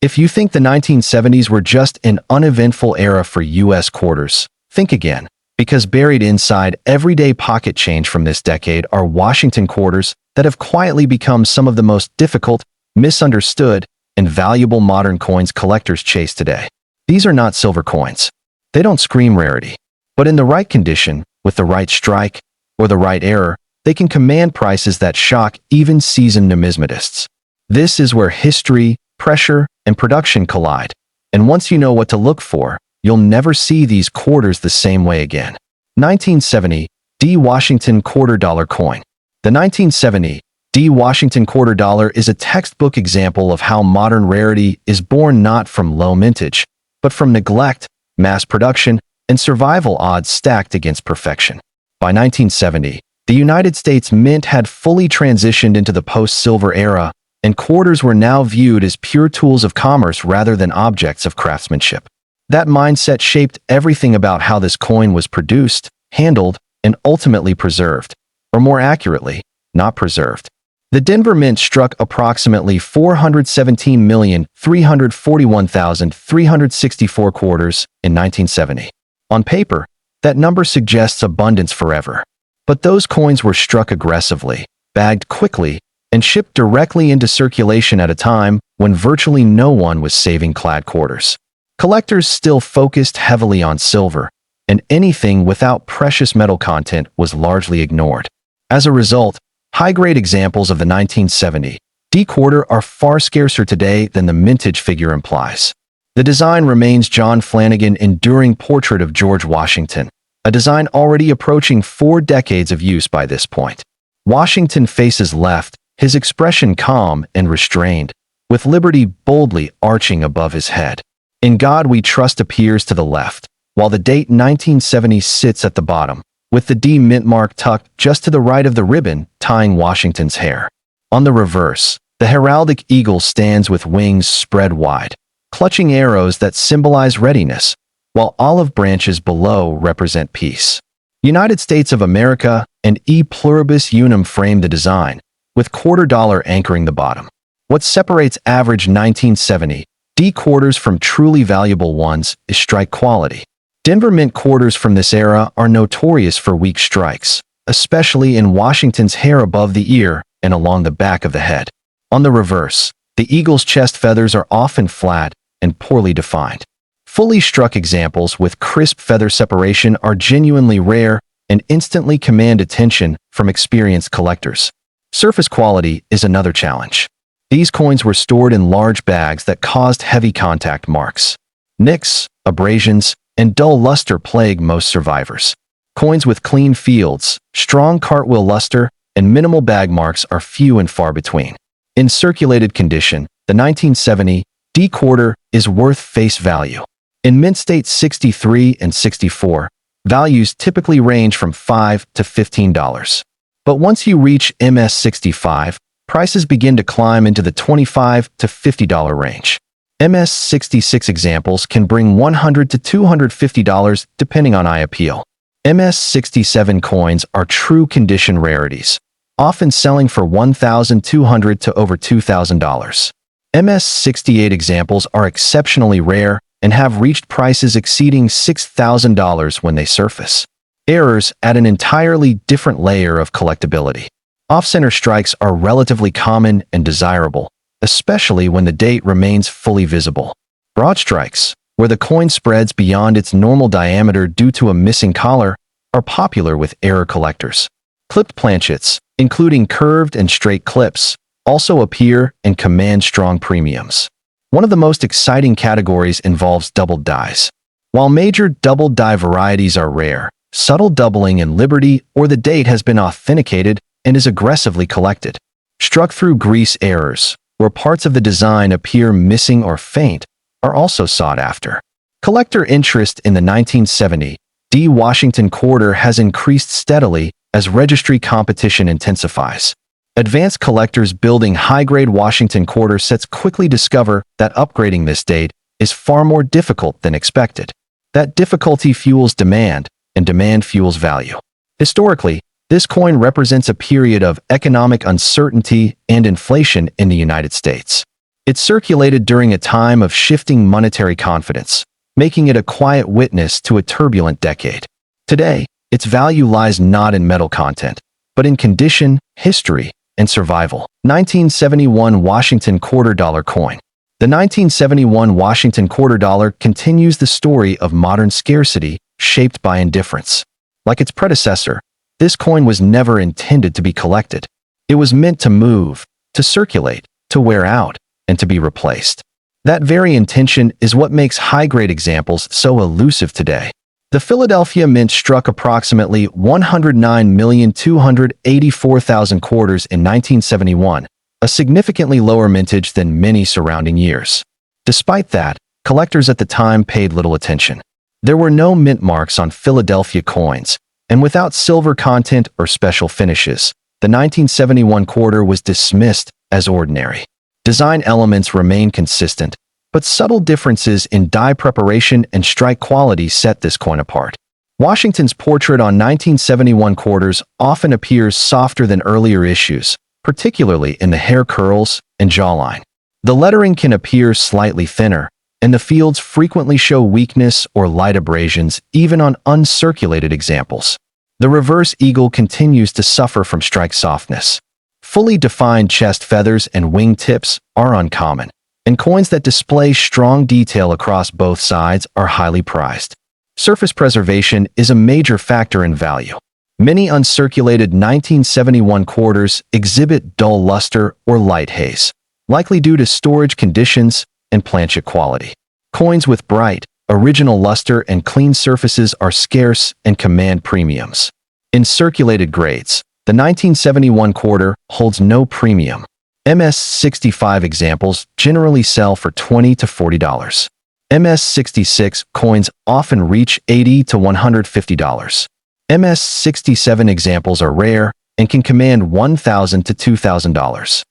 If you think the 1970s were just an uneventful era for U.S. quarters, think again, because buried inside everyday pocket change from this decade are Washington quarters that have quietly become some of the most difficult, misunderstood, and valuable modern coins collectors chase today. These are not silver coins. They don't scream rarity. But in the right condition, with the right strike, or the right error, they can command prices that shock even seasoned numismatists. This is where history, pressure, and production collide. And once you know what to look for, you'll never see these quarters the same way again. 1970 D Washington Quarter Dollar Coin. The 1970 D Washington Quarter Dollar is a textbook example of how modern rarity is born not from low mintage, but from neglect, mass production, and survival odds stacked against perfection. By 1970, the United States Mint had fully transitioned into the post-silver era, and quarters were now viewed as pure tools of commerce rather than objects of craftsmanship. That mindset shaped everything about how this coin was produced, handled, and ultimately preserved, or more accurately, not preserved. The Denver Mint struck approximately 417,341,364 quarters in 1970. On paper, that number suggests abundance forever. But those coins were struck aggressively, bagged quickly, and shipped directly into circulation at a time when virtually no one was saving clad quarters. Collectors still focused heavily on silver, and anything without precious metal content was largely ignored. As a result, high-grade examples of the 1970 D quarter are far scarcer today than the mintage figure implies. The design remains John Flanagan's enduring portrait of George Washington, a design already approaching 4 decades of use by this point. Washington faces left, his expression calm and restrained, with liberty boldly arching above his head. In God We Trust appears to the left, while the date 1970 sits at the bottom, with the D mint mark tucked just to the right of the ribbon tying Washington's hair. On the reverse, the heraldic eagle stands with wings spread wide, clutching arrows that symbolize readiness, while olive branches below represent peace. United States of America and E pluribus unum frame the design, with quarter dollar anchoring the bottom. What separates average 1970 D quarters from truly valuable ones is strike quality. Denver Mint quarters from this era are notorious for weak strikes, especially in Washington's hair above the ear and along the back of the head. On the reverse, the eagle's chest feathers are often flat and poorly defined. Fully struck examples with crisp feather separation are genuinely rare and instantly command attention from experienced collectors. Surface quality is another challenge. These coins were stored in large bags that caused heavy contact marks. Nicks, abrasions, and dull luster plague most survivors. Coins with clean fields, strong cartwheel luster, and minimal bag marks are few and far between. In circulated condition, the 1970 D quarter is worth face value. In mint state 63 and 64, values typically range from $5 to $15. But once you reach MS 65, prices begin to climb into the $25 to $50 range. MS 66 examples can bring $100 to $250 depending on eye appeal. MS 67 coins are true condition rarities, often selling for $1,200 to over $2,000. MS 68 examples are exceptionally rare and have reached prices exceeding $6,000 when they surface. Errors add an entirely different layer of collectability. Off-center strikes are relatively common and desirable, especially when the date remains fully visible. Broad strikes, where the coin spreads beyond its normal diameter due to a missing collar, are popular with error collectors. Clipped planchets, including curved and straight clips, also appear and command strong premiums. One of the most exciting categories involves doubled dies. While major doubled die varieties are rare, subtle doubling in Liberty or the date has been authenticated and is aggressively collected. Struck through grease errors, where parts of the design appear missing or faint, are also sought after. Collector interest in the 1970 D Washington quarter has increased steadily as registry competition intensifies. Advanced collectors building high-grade Washington quarter sets quickly discover that upgrading this date is far more difficult than expected. That difficulty fuels demand, and demand fuels value. Historically, this coin represents a period of economic uncertainty and inflation in the United States. It circulated during a time of shifting monetary confidence, making it a quiet witness to a turbulent decade. Today, its value lies not in metal content, but in condition, history, and survival. 1971 Washington Quarter Dollar Coin. The 1971 Washington Quarter Dollar continues the story of modern scarcity shaped by indifference. Like its predecessor, this coin was never intended to be collected. It was meant to move, to circulate, to wear out, and to be replaced. That very intention is what makes high-grade examples so elusive today. The Philadelphia Mint struck approximately 109,284,000 quarters in 1971, a significantly lower mintage than many surrounding years. Despite that, collectors at the time paid little attention. There were no mint marks on Philadelphia coins, and without silver content or special finishes, the 1971 quarter was dismissed as ordinary. Design elements remain consistent, but subtle differences in die preparation and strike quality set this coin apart. Washington's portrait on 1971 quarters often appears softer than earlier issues, particularly in the hair curls and jawline. The lettering can appear slightly thinner, and the fields frequently show weakness or light abrasions even on uncirculated examples. The reverse eagle continues to suffer from strike softness. Fully defined chest feathers and wing tips are uncommon, and coins that display strong detail across both sides are highly prized. Surface preservation is a major factor in value. Many uncirculated 1971 quarters exhibit dull luster or light haze, likely due to storage conditions and planchet quality. Coins with bright, original luster and clean surfaces are scarce and command premiums. In circulated grades, the 1971 quarter holds no premium. MS-65 examples generally sell for $20 to $40. MS-66 coins often reach $80 to $150. MS-67 examples are rare and can command $1,000 to $2,000.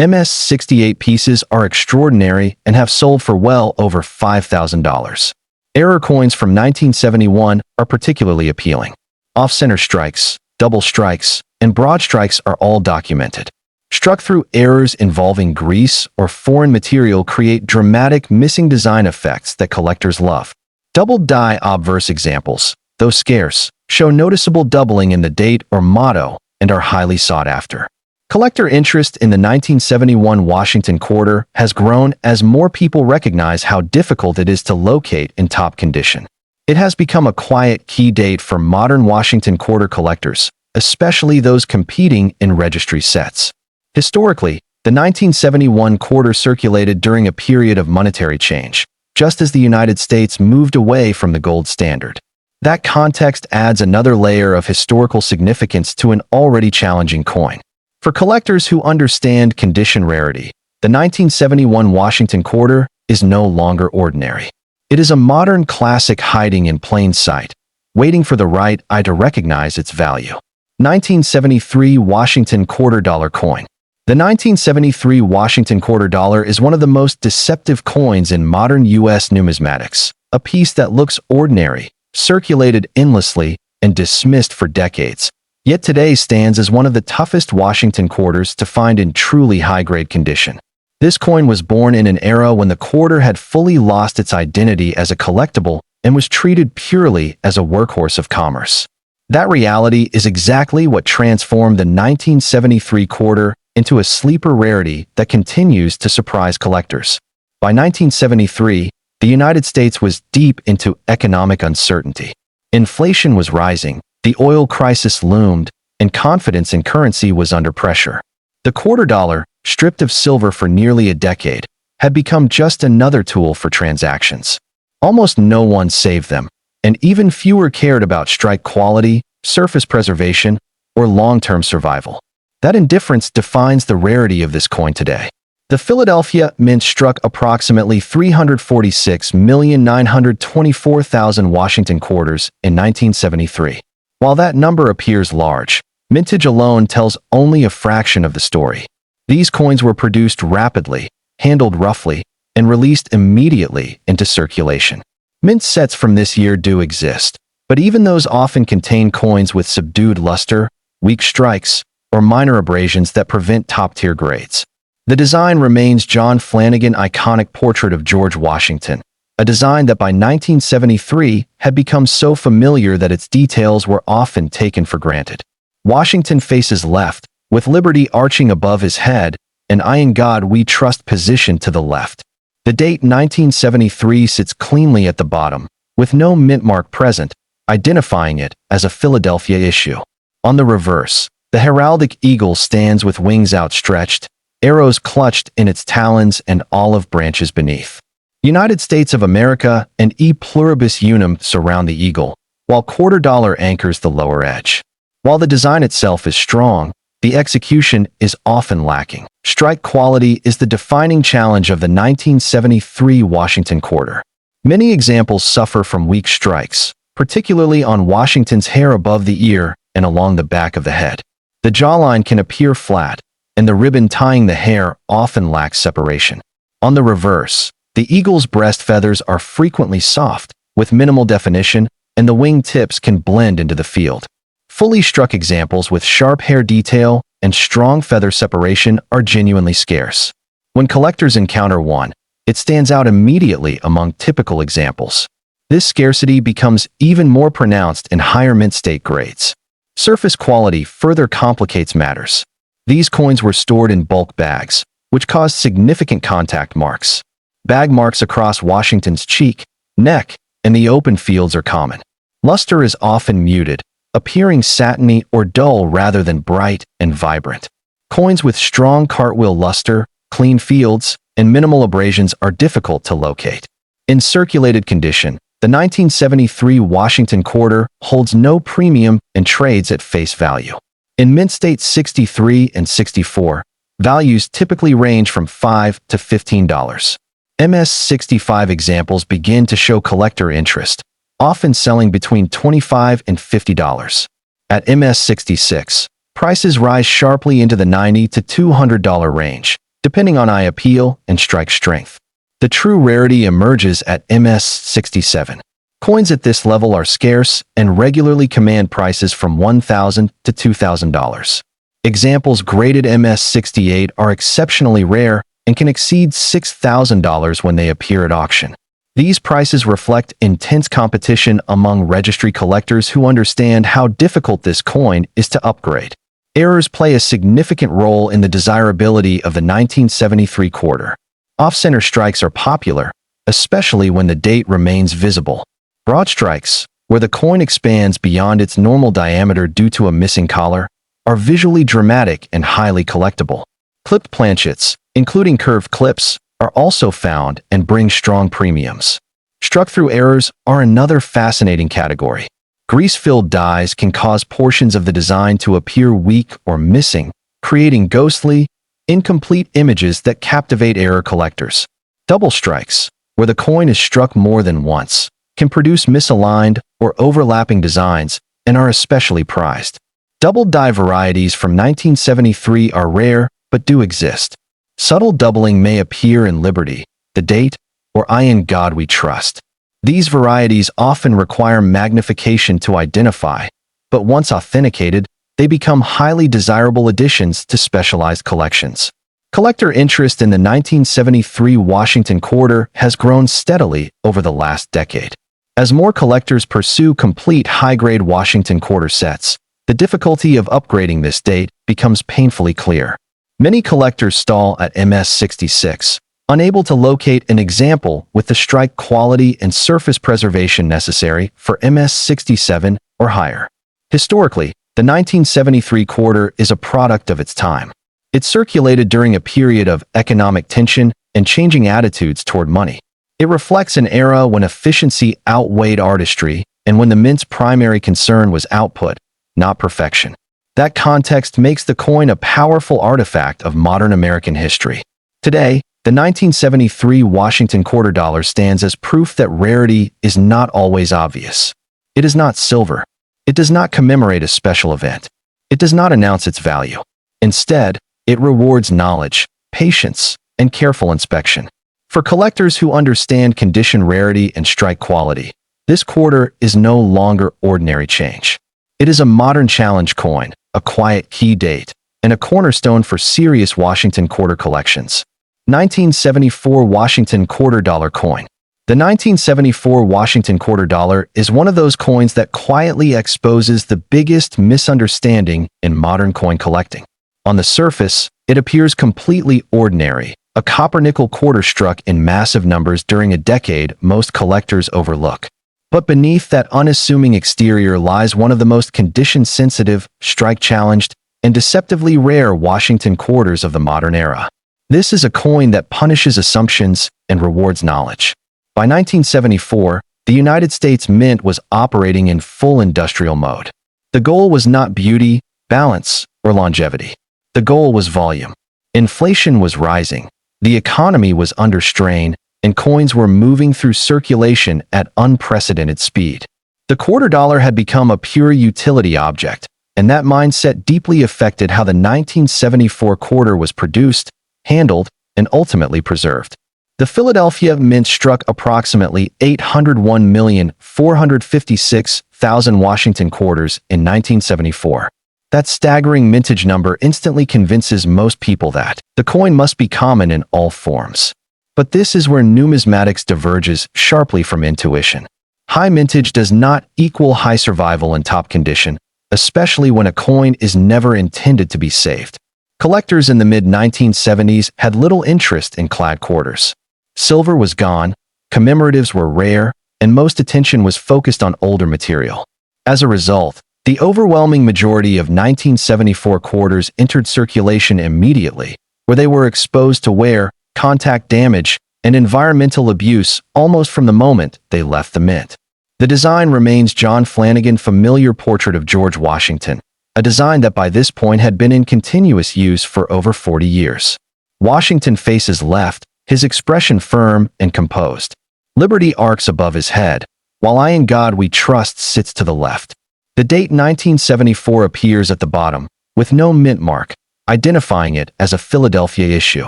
MS-68 pieces are extraordinary and have sold for well over $5,000. Error coins from 1971 are particularly appealing. Off-center strikes, double strikes, and broad strikes are all documented. Struck through errors involving grease or foreign material create dramatic missing design effects that collectors love. Doubled die obverse examples, though scarce, show noticeable doubling in the date or motto and are highly sought after. Collector interest in the 1971 Washington quarter has grown as more people recognize how difficult it is to locate in top condition. It has become a quiet key date for modern Washington quarter collectors, especially those competing in registry sets. Historically, the 1971 quarter circulated during a period of monetary change, just as the United States moved away from the gold standard. That context adds another layer of historical significance to an already challenging coin. For collectors who understand condition rarity, the 1971 Washington quarter is no longer ordinary. It is a modern classic hiding in plain sight, waiting for the right eye to recognize its value. 1973 Washington Quarter Dollar Coin. The 1973 Washington Quarter Dollar is one of the most deceptive coins in modern U.S. numismatics, a piece that looks ordinary, circulated endlessly, and dismissed for decades, yet today stands as one of the toughest Washington quarters to find in truly high-grade condition. This coin was born in an era when the quarter had fully lost its identity as a collectible and was treated purely as a workhorse of commerce. That reality is exactly what transformed the 1973 quarter into a sleeper rarity that continues to surprise collectors. By 1973, the United States was deep into economic uncertainty. Inflation was rising, the oil crisis loomed, and confidence in currency was under pressure. The quarter dollar, stripped of silver for nearly a decade, had become just another tool for transactions. Almost no one saved them, and even fewer cared about strike quality, surface preservation, or long-term survival. That indifference defines the rarity of this coin today. The Philadelphia Mint struck approximately 346,924,000 Washington quarters in 1973. While that number appears large, mintage alone tells only a fraction of the story. These coins were produced rapidly, handled roughly, and released immediately into circulation. Mint sets from this year do exist, but even those often contain coins with subdued luster, weak strikes, or minor abrasions that prevent top-tier grades. The design remains John Flanagan's iconic portrait of George Washington, a design that by 1973 had become so familiar that its details were often taken for granted. Washington faces left, with liberty arching above his head, and "I in God we trust" positioned to the left. The date 1973 sits cleanly at the bottom, with no mint mark present, identifying it as a Philadelphia issue. On the reverse, the heraldic eagle stands with wings outstretched, arrows clutched in its talons and olive branches beneath. United States of America and E pluribus unum surround the eagle, while quarter dollar anchors the lower edge. While the design itself is strong, the execution is often lacking. Strike quality is the defining challenge of the 1973 Washington quarter. Many examples suffer from weak strikes, particularly on Washington's hair above the ear and along the back of the head. The jawline can appear flat, and the ribbon tying the hair often lacks separation. On the reverse, the eagle's breast feathers are frequently soft, with minimal definition, and the wing tips can blend into the field. Fully struck examples with sharp hair detail and strong feather separation are genuinely scarce. When collectors encounter one, it stands out immediately among typical examples. This scarcity becomes even more pronounced in higher mint state grades. Surface quality further complicates matters. These coins were stored in bulk bags, which caused significant contact marks. Bag marks across Washington's cheek, neck, and the open fields are common. Luster is often muted, appearing satiny or dull rather than bright and vibrant. Coins with strong cartwheel luster, clean fields, and minimal abrasions are difficult to locate. In circulated condition, the 1973 Washington quarter holds no premium and trades at face value. In mint states 63 and 64, values typically range from $5 to $15. MS-65 examples begin to show collector interest, often selling between $25 and $50. At MS-66, prices rise sharply into the $90 to $200 range, depending on eye appeal and strike strength. The true rarity emerges at MS-67. Coins at this level are scarce and regularly command prices from $1,000 to $2,000. Examples graded MS-68 are exceptionally rare and can exceed $6,000 when they appear at auction. These prices reflect intense competition among registry collectors who understand how difficult this coin is to upgrade. Errors play a significant role in the desirability of the 1973 quarter. Off-center strikes are popular, especially when the date remains visible. Broad strikes, where the coin expands beyond its normal diameter due to a missing collar, are visually dramatic and highly collectible. Clipped planchets, including curved clips, are also found and bring strong premiums. Struck-through errors are another fascinating category. Grease-filled dies can cause portions of the design to appear weak or missing, creating ghostly, incomplete images that captivate error collectors. Double strikes, where the coin is struck more than once, can produce misaligned or overlapping designs and are especially prized. Double die varieties from 1973 are rare but do exist. Subtle doubling may appear in Liberty, The Date, or I in God We Trust. These varieties often require magnification to identify, but once authenticated, they become highly desirable additions to specialized collections. Collector interest in the 1973 Washington quarter has grown steadily over the last decade. As more collectors pursue complete high-grade Washington quarter sets, the difficulty of upgrading this date becomes painfully clear. Many collectors stall at MS-66, unable to locate an example with the strike quality and surface preservation necessary for MS-67 or higher. Historically, the 1973 quarter is a product of its time. It circulated during a period of economic tension and changing attitudes toward money. It reflects an era when efficiency outweighed artistry and when the mint's primary concern was output, not perfection. That context makes the coin a powerful artifact of modern American history. Today, the 1973 Washington quarter dollar stands as proof that rarity is not always obvious. It is not silver. It does not commemorate a special event. It does not announce its value. Instead, it rewards knowledge, patience, and careful inspection. For collectors who understand condition rarity and strike quality, this quarter is no longer ordinary change. It is a modern challenge coin, a quiet key date, and a cornerstone for serious Washington quarter collections. 1974 Washington Quarter Dollar Coin. The 1974 Washington Quarter Dollar is one of those coins that quietly exposes the biggest misunderstanding in modern coin collecting. On the surface, it appears completely ordinary, a copper-nickel quarter struck in massive numbers during a decade most collectors overlook. But beneath that unassuming exterior lies one of the most condition-sensitive, strike-challenged, and deceptively rare Washington quarters of the modern era. This is a coin that punishes assumptions and rewards knowledge. By 1974, the United States Mint was operating in full industrial mode. The goal was not beauty, balance, or longevity. The goal was volume. Inflation was rising, the economy was under strain, and coins were moving through circulation at unprecedented speed. The quarter dollar had become a pure utility object, and that mindset deeply affected how the 1974 quarter was produced, handled, and ultimately preserved. The Philadelphia Mint struck approximately 801,456,000 Washington quarters in 1974. That staggering mintage number instantly convinces most people that the coin must be common in all forms. But this is where numismatics diverges sharply from intuition. High mintage does not equal high survival and top condition, especially when a coin is never intended to be saved. Collectors in the mid-1970s had little interest in clad quarters. Silver was gone, commemoratives were rare, and most attention was focused on older material. As a result, the overwhelming majority of 1974 quarters entered circulation immediately, where they were exposed to wear, contact damage, and environmental abuse almost from the moment they left the mint. The design remains John Flanagan's familiar portrait of George Washington, a design that by this point had been in continuous use for over 40 years. Washington faces left, his expression firm and composed. Liberty arcs above his head, while I in God we trust sits to the left. The date 1974 appears at the bottom, with no mint mark, identifying it as a Philadelphia issue.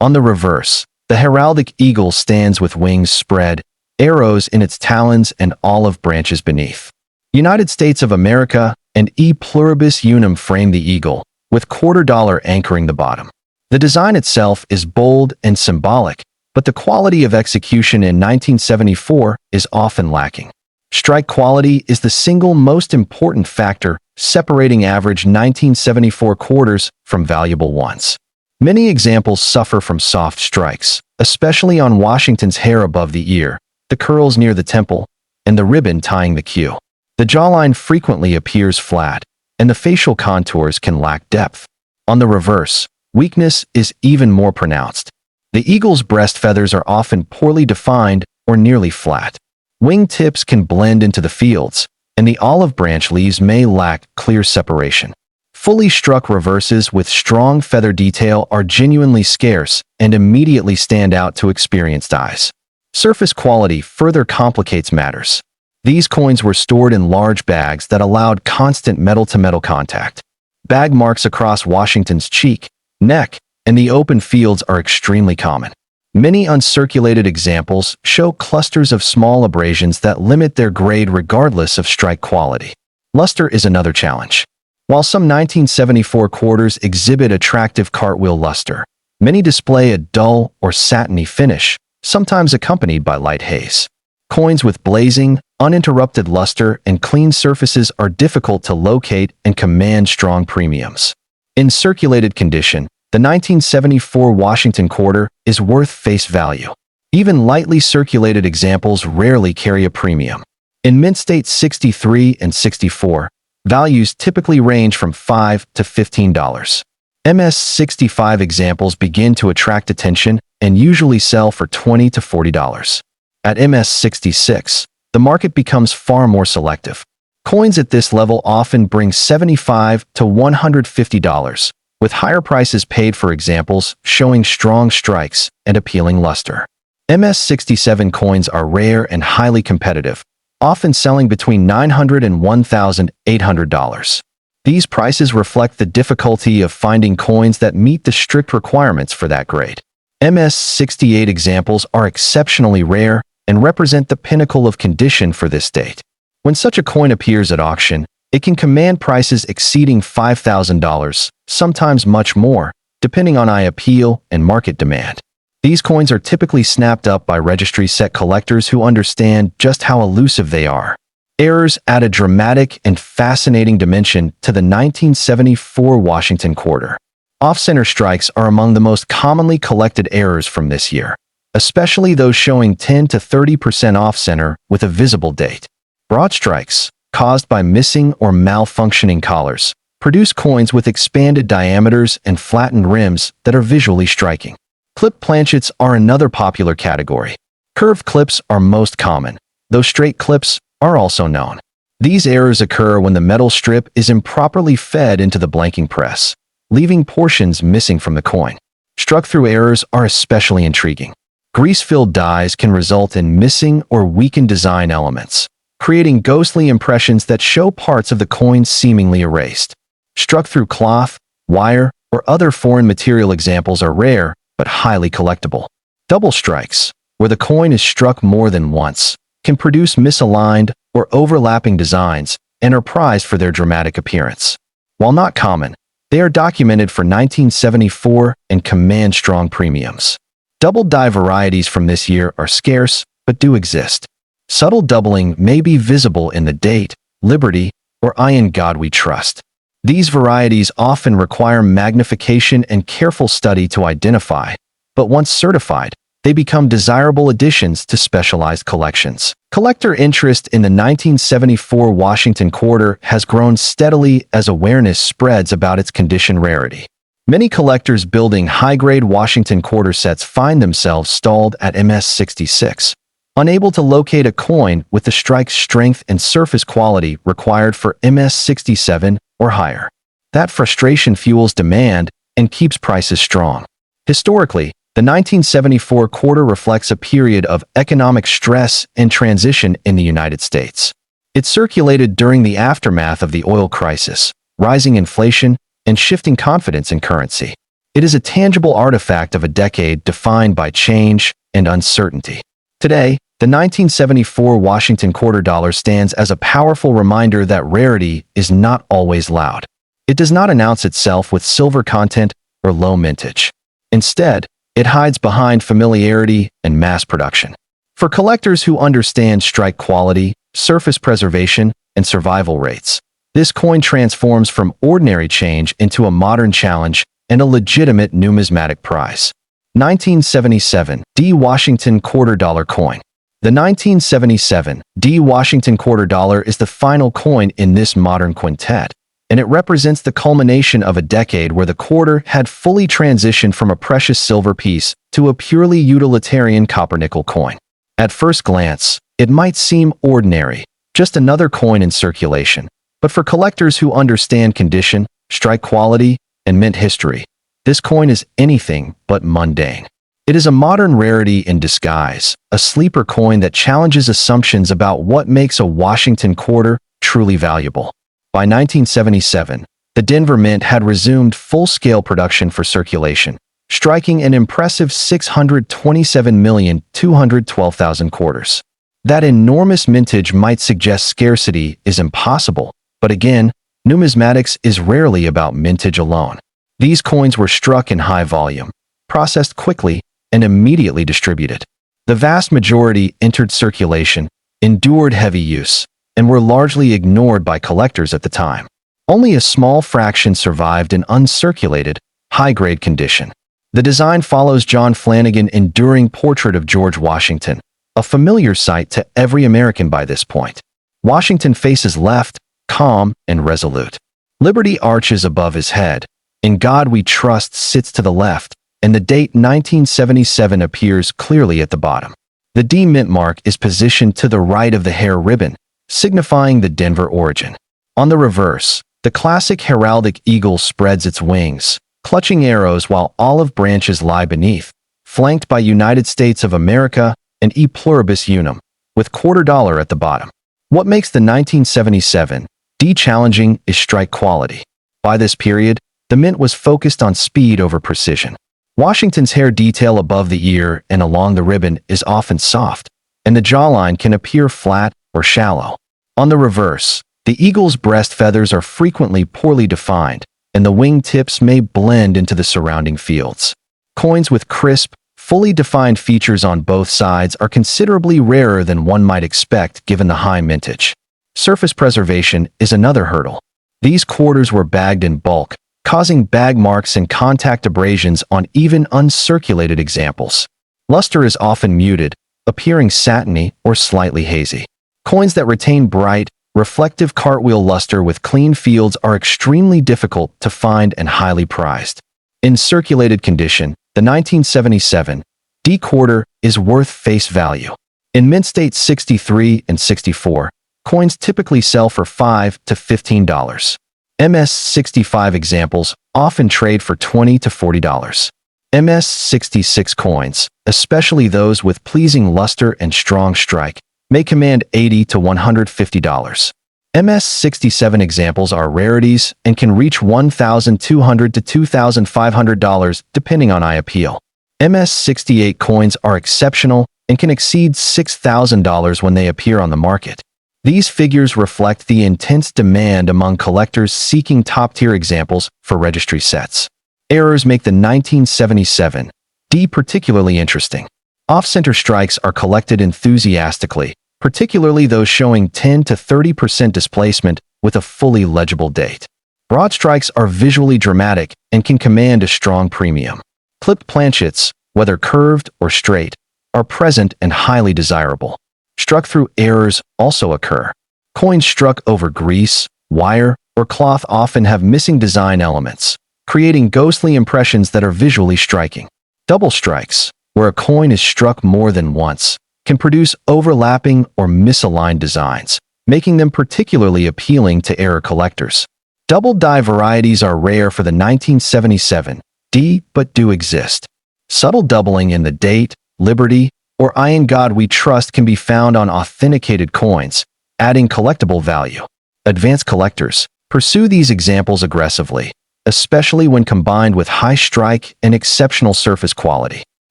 On the reverse, the heraldic eagle stands with wings spread, arrows in its talons and olive branches beneath. United States of America and E pluribus unum frame the eagle, with quarter dollar anchoring the bottom. The design itself is bold and symbolic, but the quality of execution in 1974 is often lacking. Strike quality is the single most important factor separating average 1974 quarters from valuable ones. Many examples suffer from soft strikes, especially on Washington's hair above the ear, the curls near the temple, and the ribbon tying the queue. The jawline frequently appears flat, and the facial contours can lack depth. On the reverse, weakness is even more pronounced. The eagle's breast feathers are often poorly defined or nearly flat. Wing tips can blend into the fields, and the olive branch leaves may lack clear separation. Fully struck reverses with strong feather detail are genuinely scarce and immediately stand out to experienced eyes. Surface quality further complicates matters. These coins were stored in large bags that allowed constant metal-to-metal contact. Bag marks across Washington's cheek, neck, and the open fields are extremely common. Many uncirculated examples show clusters of small abrasions that limit their grade regardless of strike quality. Luster is another challenge. While some 1974 quarters exhibit attractive cartwheel luster, many display a dull or satiny finish, sometimes accompanied by light haze. Coins with blazing, uninterrupted luster and clean surfaces are difficult to locate and command strong premiums. In circulated condition, the 1974 Washington quarter is worth face value. Even lightly circulated examples rarely carry a premium. In mint states 63 and 64, values typically range from $5 to $15. MS-65 examples begin to attract attention and usually sell for $20 to $40. At MS-66, the market becomes far more selective. Coins at this level often bring $75 to $150, with higher prices paid for examples showing strong strikes and appealing luster. MS-67 coins are rare and highly competitive, often selling between $900 and $1,800. These prices reflect the difficulty of finding coins that meet the strict requirements for that grade. MS-68 examples are exceptionally rare and represent the pinnacle of condition for this date. When such a coin appears at auction, It can command prices exceeding $5,000, sometimes much more, depending on eye appeal and market demand. These coins are typically snapped up by registry set collectors who understand just how elusive they are. Errors add a dramatic and fascinating dimension to the 1974 Washington quarter. Off-center strikes are among the most commonly collected errors from this year, especially those showing 10 to 30% off-center with a visible date. Broad strikes, caused by missing or malfunctioning collars, produce coins with expanded diameters and flattened rims that are visually striking. Clip planchets are another popular category. Curved clips are most common, though straight clips are also known. These errors occur when the metal strip is improperly fed into the blanking press, leaving portions missing from the coin. Struck-through errors are especially intriguing. Grease-filled dies can result in missing or weakened design elements, creating ghostly impressions that show parts of the coin seemingly erased. Struck-through cloth, wire, or other foreign material examples are rare but highly collectible. Double strikes, where the coin is struck more than once, can produce misaligned or overlapping designs and are prized for their dramatic appearance. While not common, they are documented for 1974 and command strong premiums. Double die varieties from this year are scarce but do exist. Subtle doubling may be visible in the date, Liberty, or I in God We Trust. These varieties often require magnification and careful study to identify, but once certified, they become desirable additions to specialized collections. Collector interest in the 1974 Washington quarter has grown steadily as awareness spreads about its condition rarity. Many collectors building high-grade Washington quarter sets find themselves stalled at MS-66, unable to locate a coin with the strike strength and surface quality required for MS-67 or higher. That frustration fuels demand and keeps prices strong. Historically, the 1974 quarter reflects a period of economic stress and transition in the United States. It circulated during the aftermath of the oil crisis, rising inflation, and shifting confidence in currency. It is a tangible artifact of a decade defined by change and uncertainty. Today, the 1974 Washington quarter dollar stands as a powerful reminder that rarity is not always loud. It does not announce itself with silver content or low mintage. Instead, it hides behind familiarity and mass production. For collectors who understand strike quality, surface preservation, and survival rates, this coin transforms from ordinary change into a modern challenge and a legitimate numismatic prize. 1977 D Washington quarter dollar coin. The 1977 D Washington quarter dollar is the final coin in this modern quintet, and it represents the culmination of a decade where the quarter had fully transitioned from a precious silver piece to a purely utilitarian copper-nickel coin. At first glance, it might seem ordinary, just another coin in circulation, but for collectors who understand condition, strike quality, and mint history, this coin is anything but mundane. It is a modern rarity in disguise, a sleeper coin that challenges assumptions about what makes a Washington quarter truly valuable. By 1977, the Denver Mint had resumed full-scale production for circulation, striking an impressive 627,212,000 quarters. That enormous mintage might suggest scarcity is impossible, but again, numismatics is rarely about mintage alone. These coins were struck in high volume, processed quickly, and immediately distributed. The vast majority entered circulation, endured heavy use, and were largely ignored by collectors at the time. Only a small fraction survived in uncirculated, high-grade condition. The design follows John Flanagan's enduring portrait of George Washington, a familiar sight to every American by this point. Washington faces left, calm and resolute. Liberty arches above his head. In God We Trust sits to the left, and the date 1977 appears clearly at the bottom. The D mint mark is positioned to the right of the hair ribbon, signifying the Denver origin. On the reverse, the classic heraldic eagle spreads its wings, clutching arrows while olive branches lie beneath, flanked by United States of America and E pluribus unum, with quarter dollar at the bottom. What makes the 1977 D challenging is strike quality. By this period, the mint was focused on speed over precision. Washington's hair detail above the ear and along the ribbon is often soft, and the jawline can appear flat or shallow. On the reverse, The eagle's breast feathers are frequently poorly defined, and the wing tips may blend into the surrounding fields. Coins with crisp, fully defined features on both sides are considerably rarer than one might expect given the high mintage. Surface preservation is another hurdle. These quarters were bagged in bulk, causing bag marks and contact abrasions on even uncirculated examples. Luster is often muted, appearing satiny or slightly hazy. Coins that retain bright, reflective cartwheel luster with clean fields are extremely difficult to find and highly prized. In circulated condition, the 1977 D quarter is worth face value. In mint state 63 and 64, coins typically sell for $5 to $15. MS-65 examples often trade for $20 to $40. MS-66 coins, especially those with pleasing luster and strong strike, may command $80 to $150. MS-67 examples are rarities and can reach $1,200 to $2,500 depending on eye appeal. MS-68 coins are exceptional and can exceed $6,000 when they appear on the market. These figures reflect the intense demand among collectors seeking top-tier examples for registry sets. Errors make the 1977 D particularly interesting. Off-center strikes are collected enthusiastically, particularly those showing 10 to 30% displacement with a fully legible date. Broad strikes are visually dramatic and can command a strong premium. Clipped planchets, whether curved or straight, are present and highly desirable. Struck-through errors also occur. Coins struck over grease, wire, or cloth often have missing design elements, creating ghostly impressions that are visually striking. Double strikes, where a coin is struck more than once, can produce overlapping or misaligned designs, making them particularly appealing to error collectors. Double die varieties are rare for the 1977 D, but do exist. Subtle doubling in the date, liberty, or I in God we trust can be found on authenticated coins, adding collectible value. Advanced collectors pursue these examples aggressively, especially when combined with high strike and exceptional surface quality.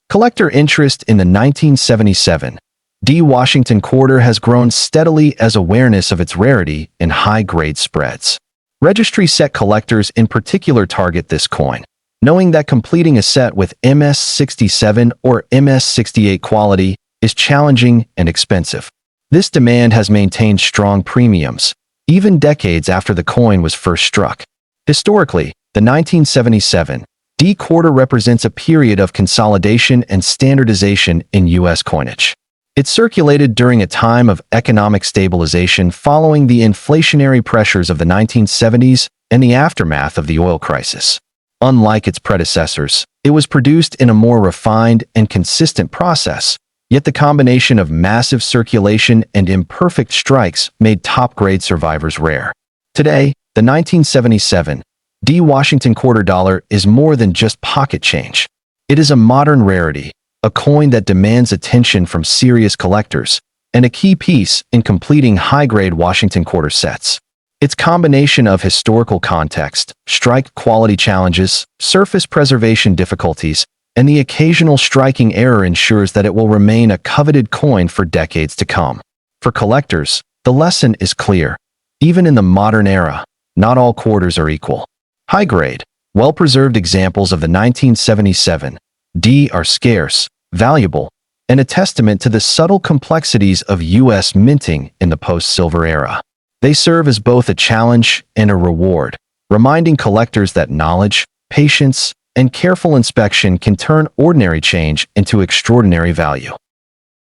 Collector interest in the 1977 D Washington quarter has grown steadily as awareness of its rarity and high-grade spreads. Registry set collectors in particular target this coin, knowing that completing a set with MS-67 or MS-68 quality is challenging and expensive. This demand has maintained strong premiums, even decades after the coin was first struck. Historically, the 1977 D quarter represents a period of consolidation and standardization in U.S. coinage. It circulated during a time of economic stabilization following the inflationary pressures of the 1970s and the aftermath of the oil crisis. Unlike its predecessors, it was produced in a more refined and consistent process, yet the combination of massive circulation and imperfect strikes made top-grade survivors rare. Today, the 1977 D Washington quarter dollar is more than just pocket change. It is a modern rarity, a coin that demands attention from serious collectors, and a key piece in completing high-grade Washington quarter sets. Its combination of historical context, strike quality challenges, surface preservation difficulties, and the occasional striking error ensures that it will remain a coveted coin for decades to come. For collectors, the lesson is clear. Even in the modern era, not all quarters are equal. High-grade, well-preserved examples of the 1977 D are scarce, valuable, and a testament to the subtle complexities of U.S. minting in the post-silver era. They serve as both a challenge and a reward, reminding collectors that knowledge, patience, and careful inspection can turn ordinary change into extraordinary value.